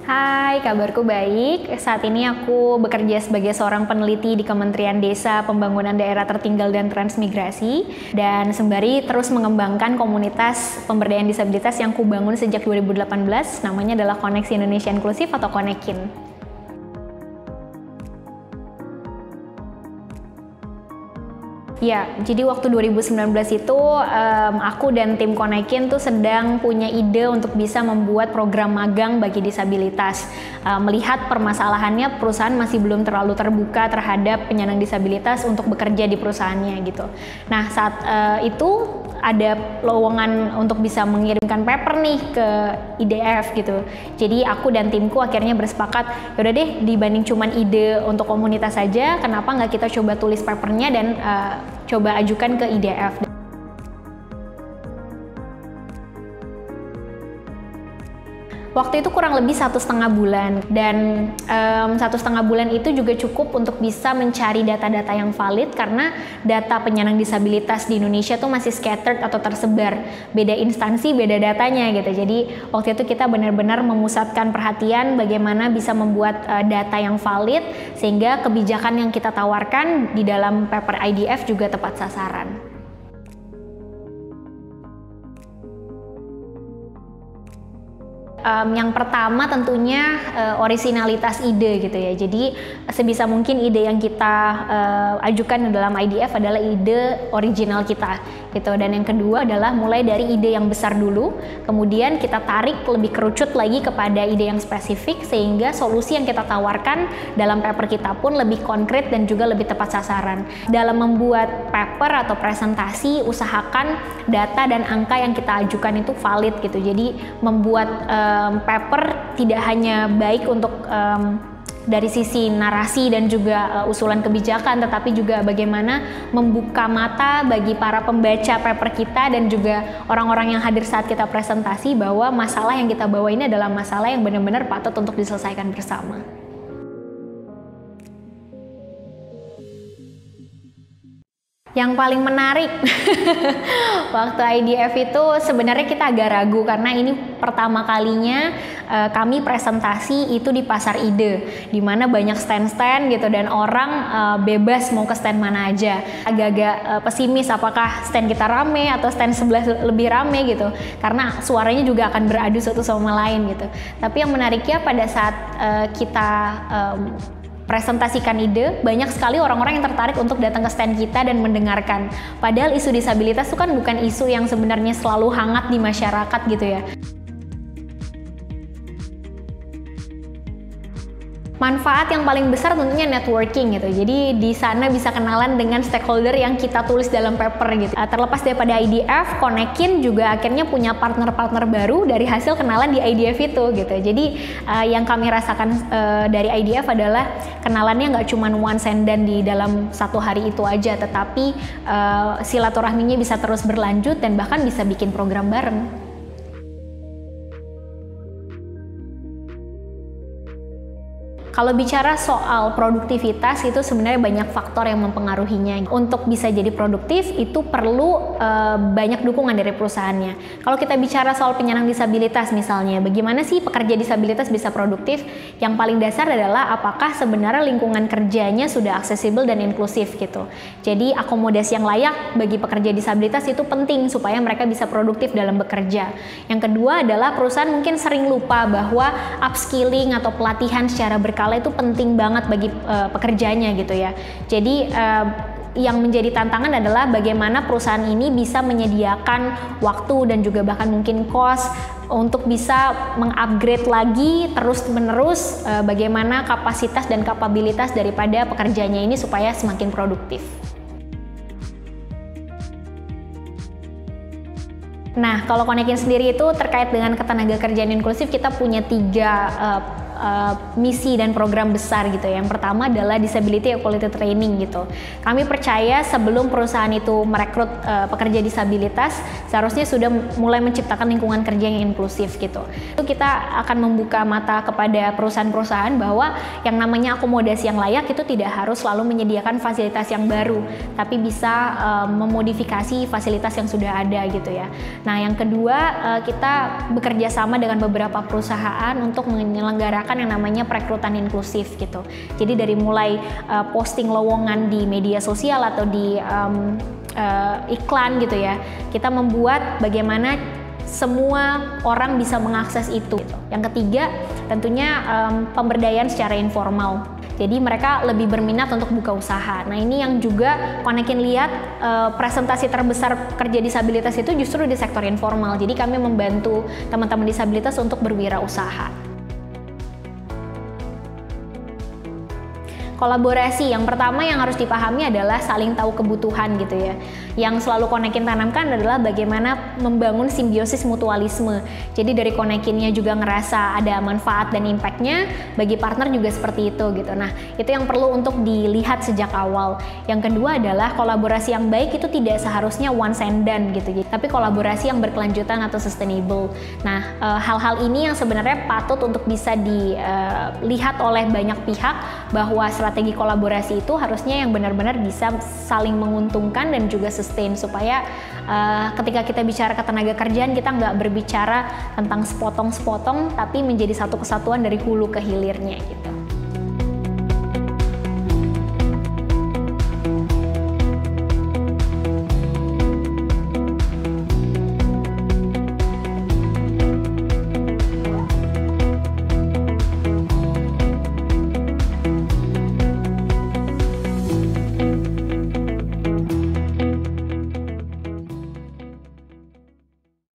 Hai, kabarku baik. Saat ini aku bekerja sebagai seorang peneliti di Kementerian Desa, Pembangunan Daerah Tertinggal dan Transmigrasi, dan sembari terus mengembangkan komunitas pemberdayaan disabilitas yang kubangun sejak 2018, namanya adalah Koneksi Indonesia Inklusif atau Konekin. Ya, jadi waktu 2019 itu aku dan tim Konekin tuh sedang punya ide untuk bisa membuat program magang bagi disabilitas. Melihat permasalahannya perusahaan masih belum terlalu terbuka terhadap penyandang disabilitas untuk bekerja di perusahaannya gitu. Nah, saat itu ada lowongan untuk bisa mengirimkan paper nih ke IDF gitu. Jadi aku dan timku akhirnya bersepakat, yaudah deh dibanding cuman ide untuk komunitas saja, kenapa nggak kita coba tulis papernya dan coba ajukan ke IDF. Waktu itu kurang lebih 1,5 bulan, dan 1,5 bulan itu juga cukup untuk bisa mencari data-data yang valid, karena data penyandang disabilitas di Indonesia tuh masih scattered atau tersebar, beda instansi beda datanya gitu. Jadi waktu itu kita benar-benar memusatkan perhatian bagaimana bisa membuat data yang valid sehingga kebijakan yang kita tawarkan di dalam paper IDF juga tepat sasaran. Yang pertama tentunya orisinalitas ide gitu ya. Jadi sebisa mungkin ide yang kita ajukan dalam IDF adalah ide original kita gitu. Dan yang kedua adalah mulai dari ide yang besar dulu, kemudian kita tarik lebih kerucut lagi kepada ide yang spesifik sehingga solusi yang kita tawarkan dalam paper kita pun lebih konkret dan juga lebih tepat sasaran. Dalam membuat paper atau presentasi, usahakan data dan angka yang kita ajukan itu valid gitu. Jadi membuat paper tidak hanya baik untuk dari sisi narasi dan juga usulan kebijakan, tetapi juga bagaimana membuka mata bagi para pembaca paper kita dan juga orang-orang yang hadir saat kita presentasi bahwa masalah yang kita bawa ini adalah masalah yang benar-benar patut untuk diselesaikan bersama. Yang paling menarik waktu IDF itu sebenarnya kita agak ragu karena ini pertama kalinya kami presentasi itu di pasar ide, di mana banyak stand-stand gitu dan orang bebas mau ke stand mana aja. Agak-agak pesimis apakah stand kita rame atau stand sebelah lebih rame gitu, karena suaranya juga akan beradu satu sama lain gitu. Tapi yang menariknya pada saat kita presentasikan ide, banyak sekali orang-orang yang tertarik untuk datang ke stand kita dan mendengarkan. Padahal isu disabilitas itu kan bukan isu yang sebenarnya selalu hangat di masyarakat gitu ya. Manfaat yang paling besar tentunya networking gitu. Jadi di sana bisa kenalan dengan stakeholder yang kita tulis dalam paper gitu. Terlepas daripada IDF, Konekin juga akhirnya punya partner-partner baru dari hasil kenalan di IDF itu gitu. Jadi yang kami rasakan dari IDF adalah kenalannya nggak cuma once and done di dalam satu hari itu aja, tetapi silaturahminya bisa terus berlanjut dan bahkan bisa bikin program bareng. Kalau bicara soal produktivitas itu sebenarnya banyak faktor yang mempengaruhinya. Untuk bisa jadi produktif itu perlu banyak dukungan dari perusahaannya. Kalau kita bicara soal penyandang disabilitas misalnya, bagaimana sih pekerja disabilitas bisa produktif? Yang paling dasar adalah apakah sebenarnya lingkungan kerjanya sudah aksesibel dan inklusif gitu. Jadi akomodasi yang layak bagi pekerja disabilitas itu penting supaya mereka bisa produktif dalam bekerja. Yang kedua adalah perusahaan mungkin sering lupa bahwa upskilling atau pelatihan secara berkala itu penting banget bagi pekerjanya gitu ya. Jadi yang menjadi tantangan adalah bagaimana perusahaan ini bisa menyediakan waktu dan juga bahkan mungkin cost untuk bisa mengupgrade lagi terus-menerus bagaimana kapasitas dan kapabilitas daripada pekerjanya ini supaya semakin produktif. Nah, kalau Konekin sendiri itu terkait dengan ketenaga kerjaan inklusif, kita punya 3 misi dan program besar gitu. Yang pertama adalah disability equality training gitu. Kami percaya sebelum perusahaan itu merekrut pekerja disabilitas, seharusnya sudah mulai menciptakan lingkungan kerja yang inklusif gitu. Itu kita akan membuka mata kepada perusahaan-perusahaan bahwa yang namanya akomodasi yang layak itu tidak harus selalu menyediakan fasilitas yang baru, tapi bisa memodifikasi fasilitas yang sudah ada gitu ya. Nah, yang kedua, kita bekerja sama dengan beberapa perusahaan untuk menyelenggarakan yang namanya perekrutan inklusif gitu. Jadi dari mulai posting lowongan di media sosial atau di iklan gitu ya, kita membuat bagaimana semua orang bisa mengakses itu. Yang ketiga, tentunya pemberdayaan secara informal. Jadi mereka lebih berminat untuk buka usaha. Nah, ini yang juga Konekin lihat presentasi terbesar pekerja disabilitas itu justru di sektor informal. Jadi kami membantu teman-teman disabilitas untuk berwirausaha. Kolaborasi, yang pertama yang harus dipahami adalah saling tahu kebutuhan gitu ya. Yang selalu Konekin tanamkan adalah bagaimana membangun simbiosis mutualisme. Jadi dari Konekinnya juga ngerasa ada manfaat dan impact-nya, bagi partner juga seperti itu gitu. Nah, itu yang perlu untuk dilihat sejak awal. Yang kedua adalah kolaborasi yang baik itu tidak seharusnya once and done gitu, tapi kolaborasi yang berkelanjutan atau sustainable. Nah, hal-hal ini yang sebenarnya patut untuk bisa dilihat oleh banyak pihak, bahwa strategi kolaborasi itu harusnya yang benar-benar bisa saling menguntungkan dan juga sustain, supaya ketika kita bicara ketenaga kerjaan, kita nggak berbicara tentang sepotong-sepotong, tapi menjadi satu kesatuan dari hulu ke hilirnya gitu.